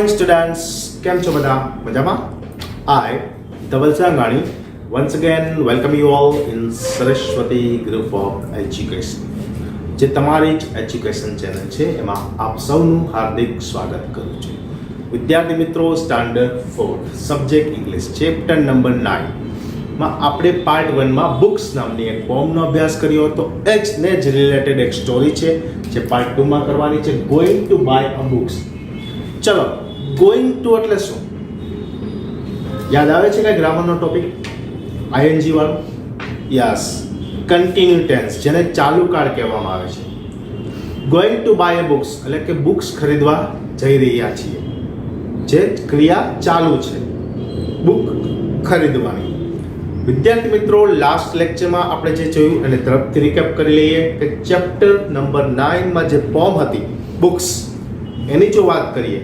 Students, કેમ છો બધા? મજામાં? I, Dhaval Sanghani, once again welcome you all in Saraswati group of education, જે તમારી જ એજ્યુકેશન ચેનલ છે એમાં આપ સૌનું હાર્દિક સ્વાગત કરું છું. વિદ્યાર્થી મિત્રો, standard 4 subject English chapter number 9 માં આપણે પાર્ટ 1 માં બુક્સ નામની એક પોમનો અભ્યાસ કર્યો હતો. એ જ ને જ રિલેટેડ એક સ્ટોરી છે જે પાર્ટ 2 માં કરવાની છે, going to buy a books. ચલો, ગોઈંગ ટુ એટલે શું? યાદ આવે છે કે ગ્રામરનો ટોપિક આઈએનજી વાળો? યસ, કન્ટિન્યુ ટેન્સ, જેને ચાલુ કાળ કહેવામાં આવે છે. Going to buy a books એટલે કે બુક્સ ખરીદવા જઈ રહ્યા છીએ, જે ક્રિયા ચાલુ છે, બુક ખરીદવાની. વિદ્યાર્થી મિત્રો, લાસ્ટ લેક્ચરમાં આપણે જે જોયું એને તરફથી રિકેપ કરી લઈએ કે ચેપ્ટર નંબર 9 માં જે પોમ હતી બુક્સ, એની જો વાત કરીએ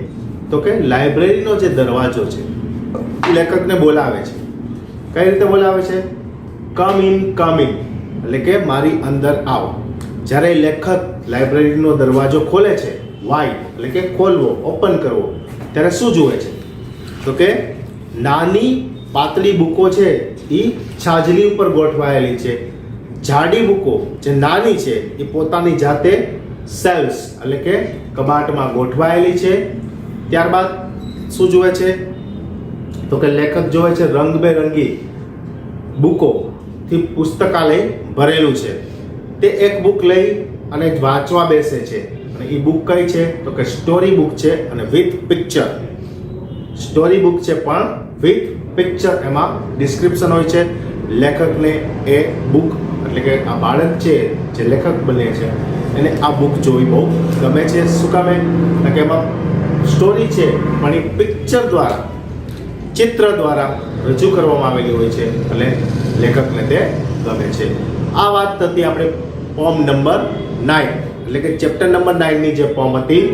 તો કે લાઇબ્રેરીનો જે દરવાજો છે લેખકને બોલાવે છે. કઈ રીતે બોલાવે છે? કમ ઇન એટલે કે મારી અંદર આવો. જ્યારે લેખક લાઇબ્રેરીનો દરવાજો ખોલે છે, વાઇડ એટલે કે ખોલવો, ઓપન કરવો, ત્યારે શું જુએ છે? તો કે નાની પાતળી બુકો છે એ છાજલી ઉપર ગોઠવાયેલી છે. જાડી બુકો જે નાની છે એ પોતાની જાતે સેલ્સ એટલે કે કબાટમાં ગોઠવાયેલી છે. ત્યારબાદ શું જુએ છે? તો કે લેખક જોવે છે રંગબેરંગી બુકોથી પુસ્તકાલય ભરેલું છે. તે એક બુક લઈ અને વાંચવા બેસે છે. અને એ બુક કઈ છે? તો કે સ્ટોરી બુક છે અને વિથ પિક્ચર. સ્ટોરી બુક છે પણ વિથ પિક્ચર, એમાં ડિસ્ક્રિપ્શન હોય છે. લેખકને એ બુક એટલે કે આ બાળક છે જે લેખક બને છે એને આ બુક જોવી બહુ ગમે છે. શું કામે? કે એમાં સ્ટોરી છે પણ એ પિક્ચર દ્વારા, ચિત્ર દ્વારા રજૂ કરવામાં આવેલી હોય છે એટલે લેખકને તે ગમે છે. આ વાત હતી આપણે પોમ નંબર 9 એટલે કે ચેપ્ટર નંબર 9 ની જે પોમ હતી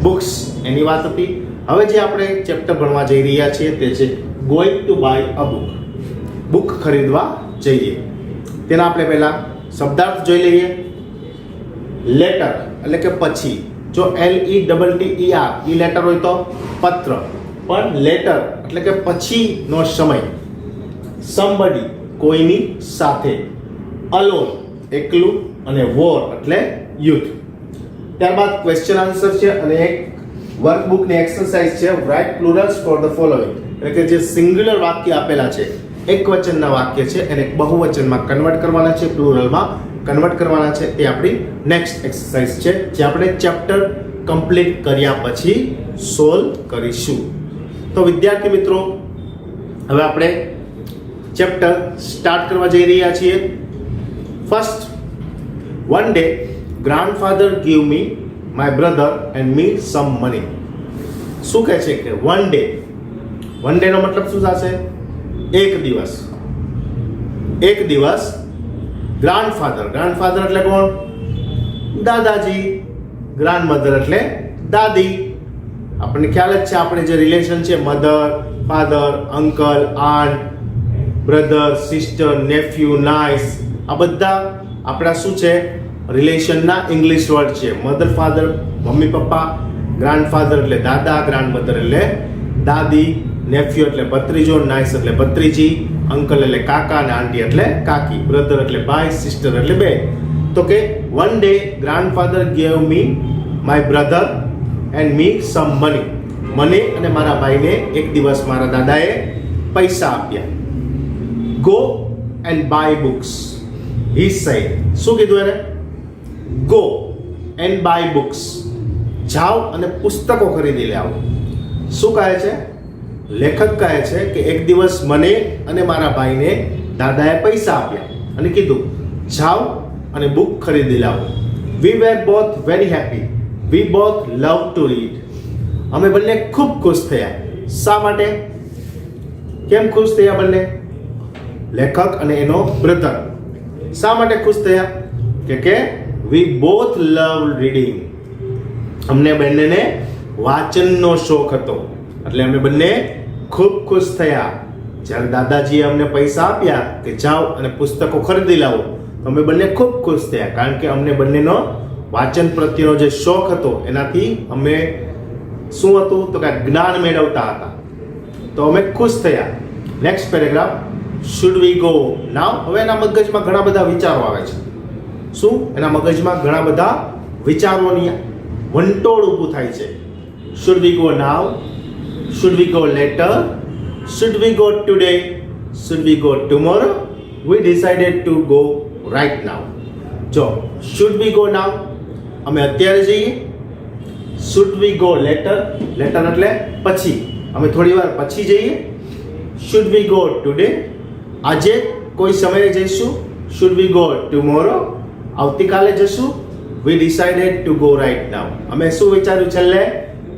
બુક્સ, એની વાત હતી. હવે જે આપણે ચેપ્ટર ભણવા જઈ રહ્યા છીએ તે છે going to buy a book, book ખરીદવા જઈએ. તેના આપણે પહેલા શબ્દાર્થ જોઈ લઈએ. લેટર એટલે કે પછી. જો LETTER ઈ લેટર હોય તો પત્ર, પણ લેટર એટલે કે પછીનો સમય. સમબડી કોઈની સાથે. અલોન એકલું, અને વોર એટલે યુદ્ધ. ત્યારબાદ ક્વેશ્ચન આન્સર છે અને એક વર્કબુકની એક્સરસાઇઝ છે, રાઇટ પ્લુરલ્સ ફોર ધ ફોલોઈંગ એટલે કે જે સિંગ્યુલર વાક્ય આપેલા છે, એક વચનના વાક્ય છે એને બહુવચનમાં કન્વર્ટ કરવાના છે, પ્લુરલમાં કન્વર્ટ કરવાના છે. તે આપણી નેક્સ્ટ એક્સરસાઇઝ છે જે આપણે ચેપ્ટર કમ્પ્લીટ કર્યા પછી સોલ્વ કરીશું. તો વિદ્યાર્થી મિત્રો, હવે આપણે ચેપ્ટર સ્ટાર્ટ કરવા જઈ રહ્યા છીએ. First, one day grandfather give me my brother and me some money. શું કહે છે કે વન ડે નો મતલબ શું થશે? એક દિવસ. એક દિવસ ગ્રાન્ડફાધર એટલે કોણ? દાદાજી. ગ્રાન્ડમધર એટલે દાદી. આપણને ખ્યાલ જ છે, આપણે જે રિલેશન છે mother, father, uncle, aunt, brother, sister, nephew, niece, આ બધા આપણા શું છે? રિલેશનના ઇંગ્લિશ વર્ડ છે. Mother father mummy papa, grandfather એટલે દાદા, ગ્રાન્ડમધર એટલે દાદી, નેફ્યુ એટલે ભત્રીજો, નાઇસ એટલે ભત્રીજી, અંકલ એટલે કાકા અને આંટી એટલે કાકી, બ્રધર એટલે ભાઈ, સિસ્ટર એટલે બેન. તો કે one day grandfather gave me my brother and me some money. મને અને મારા ભાઈને એક દિવસ મારા દાદાએ પૈસા આપ્યા. Go and buy books he said. શું કીધું એને? ગો એન્ડ બાય બુક્સ, જાઓ અને પુસ્તકો ખરીદી લાવો. શું કહે છે? લેખક કહે છે કે એક દિવસ મને અને મારા ભાઈને દાદાએ પૈસા આપ્યા અને કીધું જાઓ અને બુક ખરીદી લાવો. We were both very happy. We both love to read. અમે બંને ખૂબ ખુશ થયા. શા માટે? કેમ ખુશ થયા બંને? લેખક અને એનો બ્રધર શા માટે ખુશ થયા? કે વી બોથ લવ રીડિંગ. અમને બંનેને વાંચનનો શોખ હતો એટલે અમે બંને ખૂબ ખુશ થયા. જ્યારે દાદાજીએ અમને પૈસા આપ્યા કે જાઓ અને પુસ્તકો ખરીદી લાવો, અમે બંને ખૂબ ખુશ થયા, કારણ કે અમને બંનેનો વાંચન પ્રત્યેનો જે શોખ હતો એનાથી અમે શું હતું તો કે જ્ઞાન મેળવતા હતા, તો અમે ખુશ થયા. Next paragraph, should we go નાવ. હવે એના મગજમાં ઘણા બધા વિચારો આવે છે. શું? એના મગજમાં ઘણા બધા વિચારોની વંટોળ ઊભું થાય છે. Should we go now, should we go later, should we go today, should we go tomorrow, we decided to go right now. જો શુડ વી ગો નાવ, અમે અત્યારે જઈએ. Should we go later, later એટલે પછી, અમે થોડી વાર પછી જઈએ. શુડ વી ગો ટુડે, આજે કોઈ સમયે જઈશું. શુડ વી ગો ટુમોરો, આવતીકાલે જશું. We decided to go right now, અમે શું વિચાર્યું છેલ્લે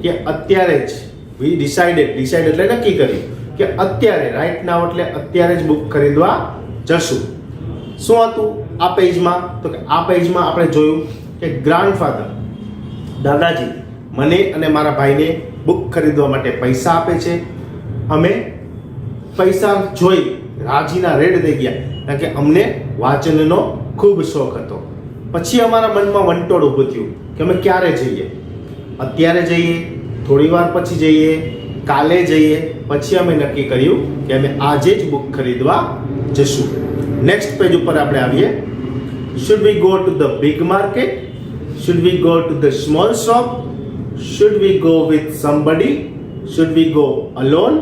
કે અત્યારે જ. વી ડિસાઇડેડ, ડિસાઇડ એટલે નક્કી કર્યું કે અત્યારે, રાઇટ નાવ એટલે અત્યારે જ બુક ખરીદવા જશું. શું હતું આ પેજમાં તો કે આ પેજમાં આપણે જોયું કે ગ્રાન્ડફાધર, દાદાજી મને અને મારા ભાઈને બુક ખરીદવા માટે પૈસા આપે છે. અમે પૈસા જોઈ રાજીના રેડ થઈ ગયા, કારણ કે અમને વાંચનનો ખૂબ શોખ હતો. પછી અમારા મનમાં વંટોળ ઊભું થયું કે અમે ક્યારે જઈએ. અત્યારે જઈએ, થોડી વાર પછી જઈએ, કાલે જઈએ. પછી અમે નક્કી કર્યું કે અમે આજે જ બુક ખરીદવા જશું. નેક્સ્ટ પેજ ઉપર આપણે આવીએ. Should we go to the big market, should we go to the small shop, should we go with somebody, should we go alone,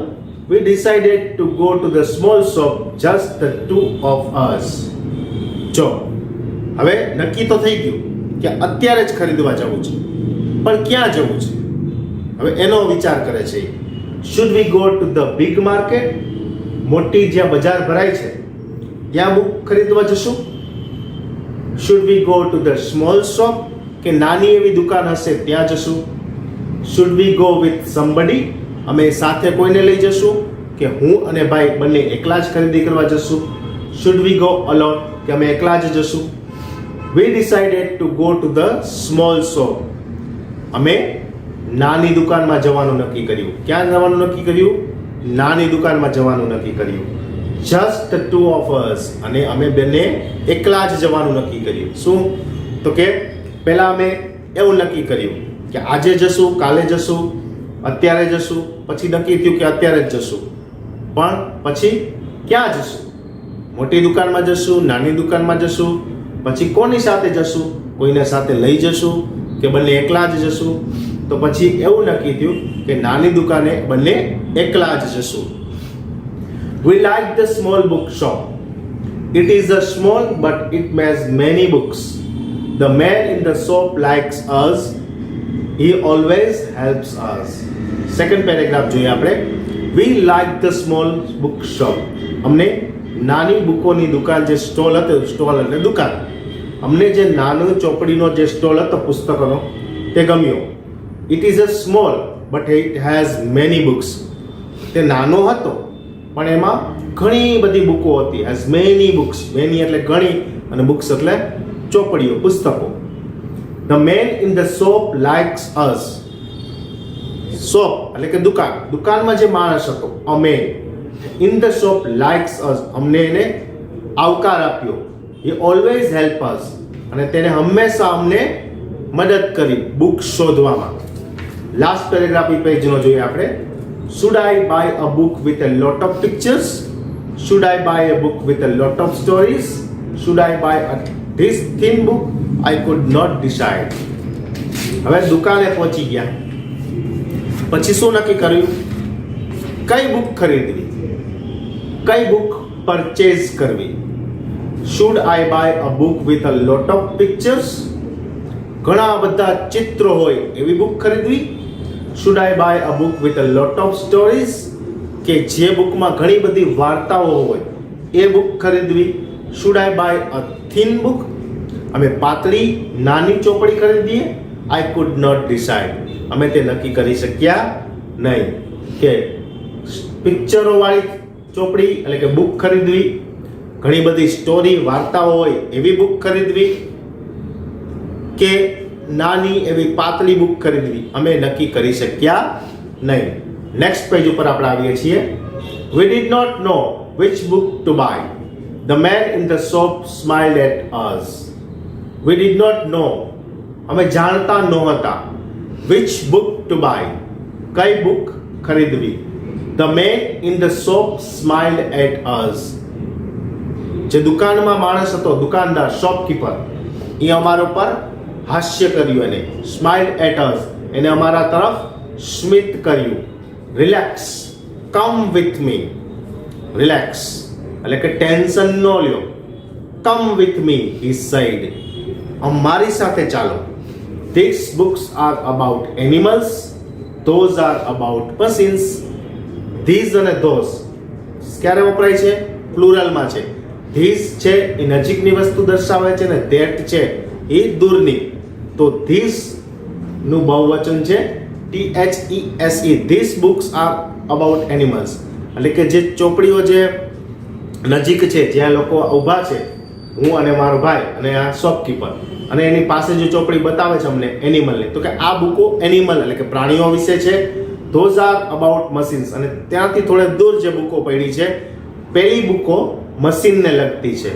we decided to go to the small shop, just the two of us. જો હવે નક્કી તો થઈ ગયું કે અત્યારે જ ખરીદવા જવું છે, પણ ક્યાં જવું છે હવે એનો વિચાર કરે છે. Should we go to the big market, મોટી જ્યાં બજાર ભરાય છે ત્યાં બુક ખરીદવા જશું. Should we go to the small shop, કે નાની એવી દુકાન હશે ત્યાં જશું. Should we go with somebody, અમે સાથે કોઈને લઈ જશું કે હું અને ભાઈ બંને એકલા જ ખરીદી કરવા જશું. શુડ વી ગો અલોન, કે અમે એકલા જ જશું. We decided to go to the small shop, અમે નાની દુકાનમાં જવાનું નક્કી કર્યું. ક્યાં જવાનું નક્કી કર્યું? નાની દુકાનમાં જવાનું નક્કી કર્યું. જસ્ટ ટુ ઓફ અસ, અને અમે બંને એકલા જ જવાનું નક્કી કર્યું. શું તો કે પહેલા અમે એવું નક્કી કર્યું કે આજે જશું, કાલે જશું, અત્યારે જશું. પછી નક્કી થયું કે અત્યારે જ જશું, પણ પછી ક્યાં જશું? મોટી દુકાનમાં જશું, નાની દુકાનમાં જશું, પછી કોની સાથે જશું? કોઈને સાથે લઈ જશું કે બંને એકલા જ જશું? તો પછી એવું નક્કી થયું કે નાની દુકાને બંને એકલા જ જશું. We like the small book shop. It is a small but it has many books. The man in the shop likes us. He always helps us. Second paragraph જોઈએ આપણે. We like the small book shop. અમને નાની બુકોની દુકાન, જે stall હતો, stall એટલે દુકાન, અમને જે નાનો ચોપડીનો જે સ્ટોલ હતો પુસ્તકોનો, તે ગમ્યો. It is a small but it has many books. તે નાનો હતો પણ એમાં ઘણી બધી બુકો હતી. has many books, many એટલે ઘણી અને books એટલે ચોપડીઓ, પુસ્તકો. The man in the shop likes us. Shop એટલે કે દુકાન, દુકાનમાં જે માણસ હતો, a man in the shop likes us, અમને એને આવકાર આપ્યો. he always help us, અને તેને હંમેશા અમને મદદ કરી બુક શોધવામાં. લાસ્ટ પેરેગ્રાફ એ પેજનો જોઈએ આપણે. Should I buy a book with a lot of pictures? Should I buy a book with a lot of stories? Should I buy this thin book? I could not decide. હવે દુકાને પહોંચી ગયા, પછી શું નક્કી કર્યું? કઈ બુક ખરીદવી, કઈ બુક પરચેઝ કરવી. Should I buy a book with a lot of pictures? ઘણા બધા ચિત્રો હોય એવી બુક ખરીદવી. Should I buy a book with a lot of stories? કે જે બુકમાં ઘણી બધી વાર્તાઓ હોય એ બુક ખરીદવી. Should I buy a thin book? અમે પાતળી નાની ચોપડી ખરીદીએ. I could not decide. અમે તે નક્કી કરી શક્યા નહીં કે પિક્ચરો વાળી ચોપડી એટલે કે બુક ખરીદવી, ઘણી બધી સ્ટોરી, વાર્તાઓ હોય એવી બુક ખરીદવી, કે નાની એવી પાતળી બુક ખરીદવી, અમે નક્કી કરી શક્યા નહીં. નેક્સ્ટ પેજ ઉપર આપણે આવીએ છીએ. We did not know which book to buy. The man in the shop smiled at us. We did not know, અમે જાણતા નહોતા. Which book to buy, કઈ બુક ખરીદવી? The man in the shop smiled at us. જે દુકાનમાં માણસ હતો, દુકાનદાર, શોપકીપર, એ અમારા પર હાસ્ય કર્યું. એને સ્માઇલ્ડ એટ અસ, એને અમારા તરફ સ્મિત કર્યું. Relax, come with me. Relax એટલે કે ટેન્શન ન લ્યો. કમ વિથ મી, હી સેડ, અમારી સાથે ચાલો. These books are about animals, those are about machines. These અને ધોઝ ક્યારે વપરાય છે? પ્લુરલમાં છે. ધીઝ છે એ નજીકની વસ્તુ દર્શાવે છે ને ધેટ છે એ દૂરની. તો ધીઝ નું બહુવચન છે THESE. This books are about animals એટલે કે જે ચોપડીઓ જે નજીક છે, જ્યાં લોકો ઊભા છે, હું અને મારો ભાઈ અને આ શોપકીપર, અને એની પાસે જે ચોપડી બતાવે છે અમને એનિમલની, તો કે આ બુકો એનિમલ એટલે કે પ્રાણીઓ વિશે છે. ધોઝ આર અબાઉટ મશીન્સ, અને ત્યાંથી થોડે દૂર જે બુકો પડી છે, પેલી બુકો મશીનને લગતી છે.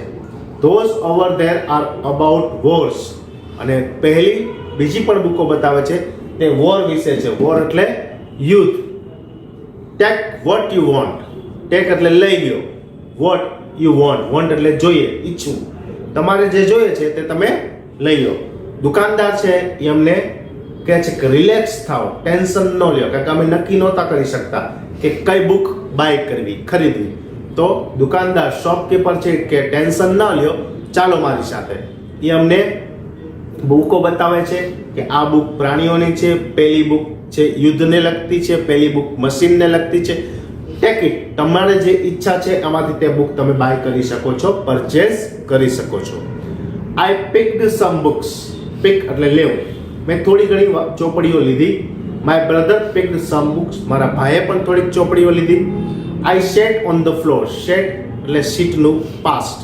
Those over there are about wars, અને બીજી પણ બુકો બતાવે છે તે વોર વિશે છે. વોર એટલે યુદ્ધ. Take what you want. Take એટલે લઈ લ્યો. Vote you want. વોન્ટ એટલે જોઈએ, ઈચ્છવું. તમારે જે જોઈએ છે તે તમે લઈ લો. દુકાનદાર છે એ અમને કહે છે કે રિલેક્સ થાઓ, ટેન્શન ન લ્યો, કારણ કે અમે નક્કી નહોતા કરી શકતા કે કઈ બુક બાય કરવી, ખરીદવી. તો દુકાનદાર, શોપકીપર છે કે ટેન્શન ન લ્યો, ચાલો મારી સાથે. એ અમને બુકો બતાવે છે કે આ બુક પ્રાણીઓની છે, પેલી બુક છે યુદ્ધને લગતી છે, પેલી બુક મશીનને લગતી છે. ટેક ઇટ, તમારે જે ઈચ્છા છે આમાંથી તે બુક તમે બાય કરી શકો છો, પરચેઝ કરી શકો છો. I picked some books. Pick એટલે લેવું. મેં થોડી ઘણી ચોપડીઓ લીધી. My brother picked some books. મારા ભાઈએ પણ થોડીક ચોપડીઓ લીધી. I sat on the floor. Sat એટલે સીટનું પાસ્ટ.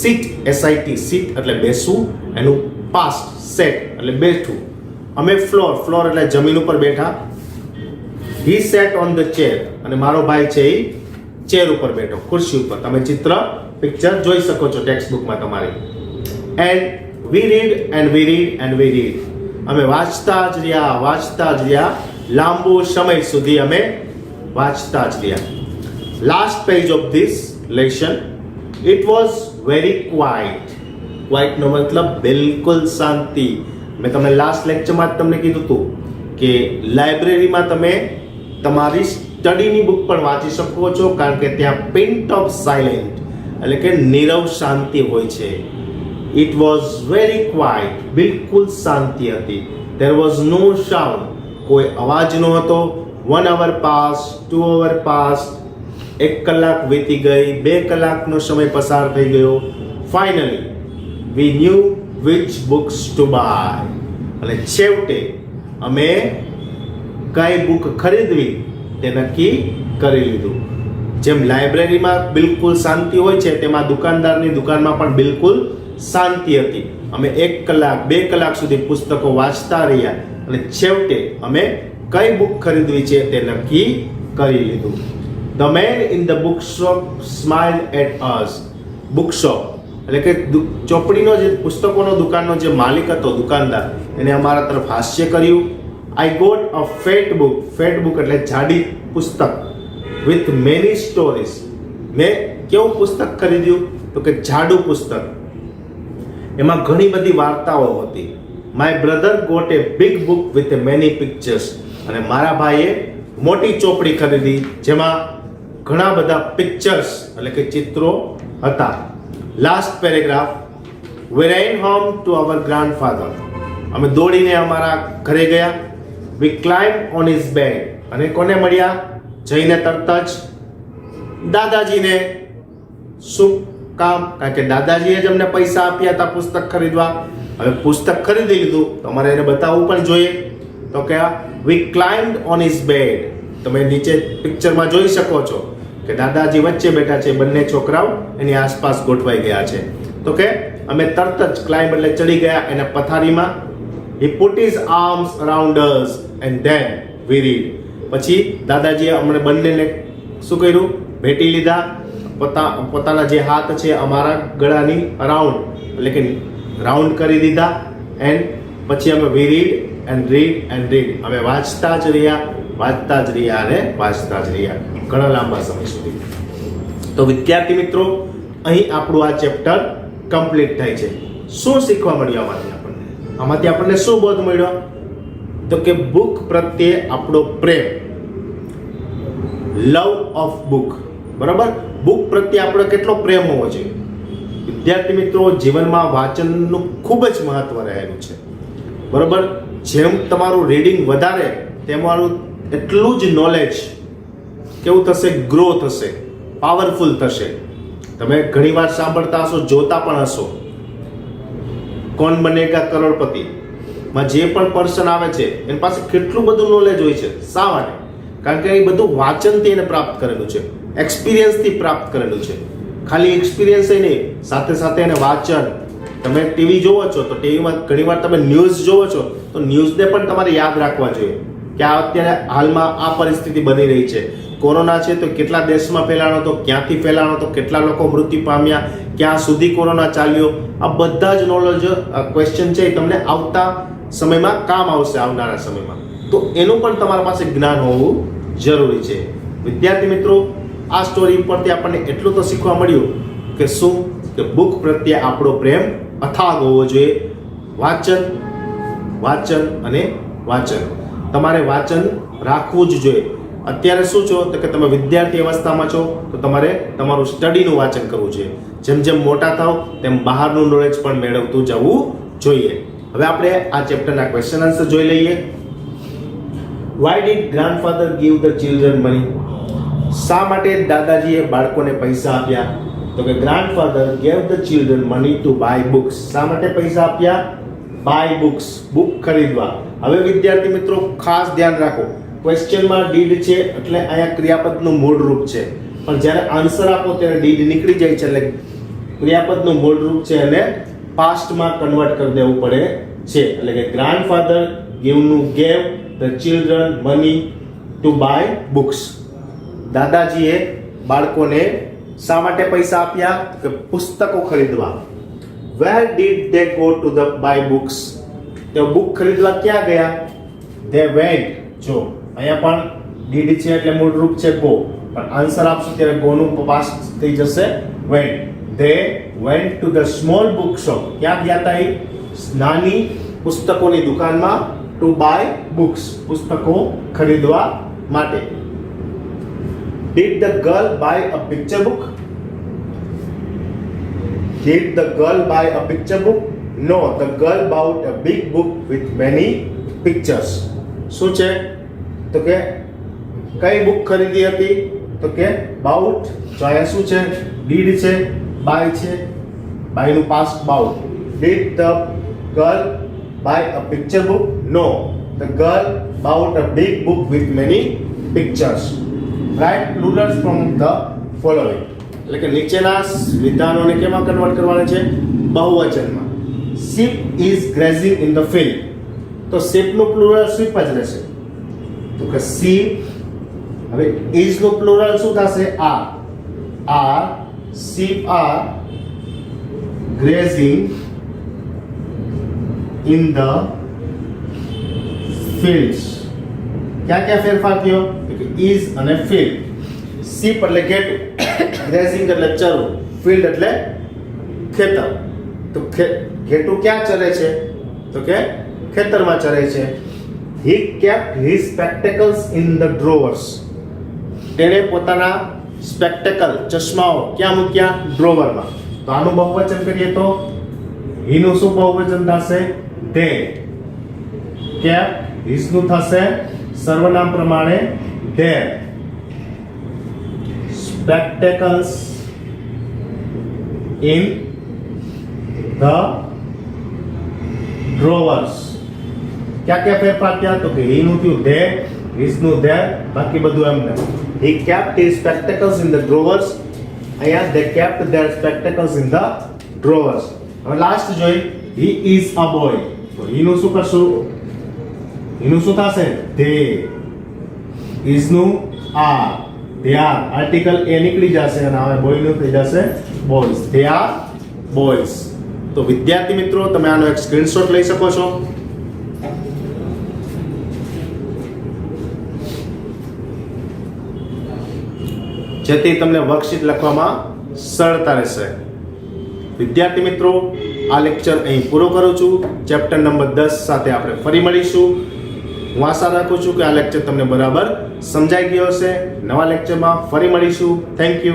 સીટ SIT, સીટ એટલે બેસવું, એનું પાસ્ટ સેટ એટલે બેઠું. અમે ફ્લોર એટલે જમીન ઉપર બેઠા. હી સેટ ઓન ધ ચેર, અને મારો ભાઈ છે એ ચેર ઉપર બેઠો, ખુરશી ઉપર. તમે પિક્ચર જોઈ શકો છો ટેક્સ્ટ બુકમાં તમારી. And we read and we read and we read. અમે વાંચતા જ રહ્યા, લાંબો સમય સુધી અમે વાંચતા જ રહ્યા. Last page of this lesson, it was very quiet. Quiet નો મતલબ બિલકુલ શાંતિ. મેં તમને લાસ્ટ લેક્ચરમાં જ તમને કીધું હતું કે લાઇબ્રેરીમાં તમે તમારી સ્ટડીની બુક પણ વાંચી શકો છો, કારણ કે ત્યાં પિન્ટ ઓફ સાયલેન્ટ એટલે કે નીરવ શાંતિ હોય છે. ઇટ વોઝ વેરી ક્વાઇટ, બિલકુલ શાંતિ હતી. ધેર વોઝ નો સાઉન્ડ, કોઈ અવાજ ન હતો. 1 hour passed, 2 hours passed, 1 કલાક વીતી ગઈ, 2 કલાકનો સમય પસાર થઈ ગયો. Finally we knew which books to buy. અને છેવટે અમે કઈ બુક ખરીદવી તે નક્કી કરી લીધું. જેમ લાઇબ્રેરીમાં બિલકુલ શાંતિ હોય છે, તેમાં દુકાનદારની દુકાનમાં પણ બિલકુલ શાંતિ હતી. અમે 1 કલાક 2 કલાક સુધી પુસ્તકો વાંચતા રહ્યા, અને છેવટે અમે કઈ બુક ખરીદવી છે તે નક્કી કરી લીધું. The man in the bookshop smiled at us. bookshop એટલે કે ચોપડીનો જે પુસ્તકોનો દુકાનનો જે માલિક હતો, દુકાનદાર, એને અમારા તરફ હાસ્ય કર્યું. I got a fat book. Fat book એટલે જાડી પુસ્તક. With many stories. મેં કેવું પુસ્તક ખરીદ્યું? તો કે જાડું પુસ્તક. એમાં ઘણી બધી વાર્તાઓ હતી. My brother got a big book with many pictures. અને મારા ભાઈએ મોટી ચોપડી ખરીદી, જેમાં ઘણા બધા પિક્ચર્સ એટલે કે ચિત્રો હતા. Last paragraph, we ran home to our grandfather. અમે દોડીને અમારા ઘરે ગયા. we climbed on his bed. અને કોને મળ્યા? જઈને તરત જ દાદાજીને. શું કામ? કારણ કે દાદાજીએ જ અમને પૈસા આપ્યા હતા પુસ્તક ખરીદવા. હવે પુસ્તક ખરીદી લીધું તો અમારે એને બતાવવું પણ જોઈએ. તો કે we climbed on his bed. તમે નીચે પિક્ચરમાં જોઈ શકો છો કે દાદાજી વચ્ચે બેઠા છે, બંને છોકરાઓ એની આસપાસ ગોઠવાઈ ગયા છે. તો કે અમે તરત જ ક્લાઇમ્બ એટલે ચડી ગયા એના પથારીમાં. he put his arms around us and then we read. પછી દાદાજીએ અમને બંનેને શું કર્યું? ભેટી લીધા. પોતાના જે હાથ છે અમારા ગળાની અરાઉન્ડ એટલે કે રાઉન્ડ કરી દીધા. એન્ડ પછી અમે we read and read and read. અમે વાંચતા જ રહ્યા, વાંચતા જ રહ્યા અને વાંચતા જ રહ્યા ઘણા લાંબા સમય સુધી. તો વિદ્યાર્થી મિત્રો, અહીં આપણું આ ચેપ્ટર કમ્પ્લીટ થાય છે. શું શીખવા મળ્યું આમાંથી આપણને શું બોધ મળ્યો? તો કે બુક પ્રત્યે આપણો પ્રેમ, લવ ઓફ બુક. બરાબર, બુક પ્રત્યે આપણો કેટલો પ્રેમ હોવો જોઈએ. વિદ્યાર્થી મિત્રો, જીવનમાં વાંચનનું ખૂબ જ મહત્વ રહેલું છે. બરાબર, જેમ તમારું રીડિંગ વધારે તમારું એટલું જ નોલેજ કેવું થશે? ગ્રો થશે, પાવરફુલ થશે. તમે ઘણીવાર સાંભળતા હશો, જોતા પણ હશો, કોણ બનેગા કરોડપતિ માં જે પણ પર્સન આવે છે એની પાસે કેટલું બધું નોલેજ હોય છે. શા માટે? કારણ કે એ બધું વાંચનથી એને પ્રાપ્ત કરેલું છે, એક્સપિરિયન્સથી પ્રાપ્ત કરેલું છે. ખાલી એક્સપિરિયન્સ નહીં, સાથે સાથે એને વાંચન. તમે ટીવી જોવો છો તો ટીવીમાં ઘણીવાર તમે ન્યૂઝ જોવો છો તો ન્યૂઝને પણ તમારે યાદ રાખવા જોઈએ કે આ અત્યારે હાલમાં આ પરિસ્થિતિ બની રહી છે. કોરોના છે તો કેટલા દેશમાં ફેલાણો હતો, ક્યાંથી ફેલાણો હતો, કેટલા લોકો મૃત્યુ પામ્યા, ક્યાં સુધી કોરોના ચાલ્યો, આ બધા જ નોલેજ ક્વેશ્ચન છે એ તમને આવતા સમયમાં કામ આવશે, આવનારા સમયમાં. તો એનું પણ તમારા પાસે જ્ઞાન હોવું જરૂરી છે. વિદ્યાર્થી મિત્રો, આ સ્ટોરી ઉપરથી આપણને એટલું તો શીખવા મળ્યું કે શું? કે બુક પ્રત્યે આપણો પ્રેમ અથાગ હોવો જોઈએ. વાંચન, વાંચન અને વાંચન. તમારે વાંચન રાખવું જ જોઈએ. અત્યારે શું છો તો કે તમે વિદ્યાર્થી અવસ્થામાં છો તો તમારે તમારું સ્ટડીનું વાંચન કરવું જોઈએ. જેમ જેમ મોટા થાવ તેમ બહારનું નોલેજ પણ મેળવતું જવું જોઈએ. હવે આપણે આ ચેપ્ટરના ક્વેશ્ચન આન્સર જોઈ લઈએ. Why did grandfather give the children money? શા માટે દાદાજીએ બાળકોને પૈસા આપ્યા? તો કે grandfather gave the children money to buy books. શા માટે પૈસા આપ્યા? buy books, બુક ખરીદવા. હવે વિદ્યાર્થી મિત્રો ખાસ ધ્યાન રાખો, ક્વેશ્ચનમાં ડીડ છે એટલે અહીંયા ક્રિયાપદનું મૂળ રૂપ છે, પણ જ્યારે આન્સર આપો ત્યારે ડીડ નીકળી જાય છે એટલે ક્રિયાપદનું મૂળ રૂપ છે અને પાસ્ટમાં કન્વર્ટ કરી દેવું પડે છે. એટલે કે grandfather gave the children money to buy books. દાદાજીએ બાળકોને શા માટે પૈસા આપ્યા? કે પુસ્તકો ખરીદવા. Where did they go to the buy books? તેઓ બુક ખરીદવા ક્યાં ગયા? They went. જો અહીંયા પણ ડીડ છે એટલે મૂળ રૂપ છે ગો, પણ આન્સર આપશું ત્યારે ગો નું પાસ્ટ થઈ જશે went. They went to the small book shop. ક્યાં ગયા હતા? એ નાની પુસ્તકોની દુકાનમાં. to buy books, પુસ્તકો ખરીદવા માટે. Did the girl buy a picture book? Did the girl buy a picture book? No, the girl bought a big book with many pictures. શું છે તો કે કઈ બુક ખરીદી હતી? તો કે બાઉટ. તો અહીંયા શું છે? ડીડ છે, બાય છે, બાયનું past bought. Did the girl buy a picture book? No, the girl bought a big book with many pictures. Write plurals from the following. એટલે કે નીચેના વિધાનોને કેમાં કન્વર્ટ કરવાના છે? બહુવચનમાં. Sheep is grazing in the field. તો sheep નું plural sheep જ રહેશે. તો કે sheep. હવે is નું પ્લુરલ શું થશે? are. Sheep are grazing in the fields. क्या क्या फेरफार થયો? is અને field. sheep એટલે ઘેટું, grazing એટલે ચરવું, field એટલે ખેતર. તો ઘેટું ક્યાં ચરે છે? તો કે ખેતરમાં ચરે છે. he kept his spectacles in the drawers. તેણે પોતાના સ્પેક્ટેકલ ચશ્માઓ ક્યાં મૂક્યા? ડ્રોવરમાં. તો આનું બહુવચન કરીએ તો he નું શું બહુવચન થશે? they. kept his નું થશે સર્વનામ પ્રમાણે their. spectacles in the drawers. क्या क्या फेरफार किया? तो he નું થયું there, his નું there, બાકી બધું એમને. he kept his spectacles in the drawers. અહીંયા they kept their spectacles in the drawers. હવે લાસ્ટ જોઈ, he is a boy. તો he નું શું કરશું? he નું શું થશે? they. is નું are. they are. આર્ટિકલ એ નીકળી જશે અને હવે boy નું થઈ જશે boys. they are boys. તો વિદ્યાર્થી મિત્રો, તમે આનો એક સ્ક્રીનશોટ લઈ શકો છો. જેથી તમને વર્કશીટ લખવામાં સરળતા રહેશે. વિદ્યાર્થી મિત્રો, આ લેક્ચર અહીં પૂરો કરું છું. ચેપ્ટર નંબર 10 સાથે આપણે ફરી મળીશું. હું આશા રાખું છું કે આ લેક્ચર તમને બરાબર સમજાઈ ગયો હશે. નવા લેક્ચરમાં ફરી મળીશું. Thank you.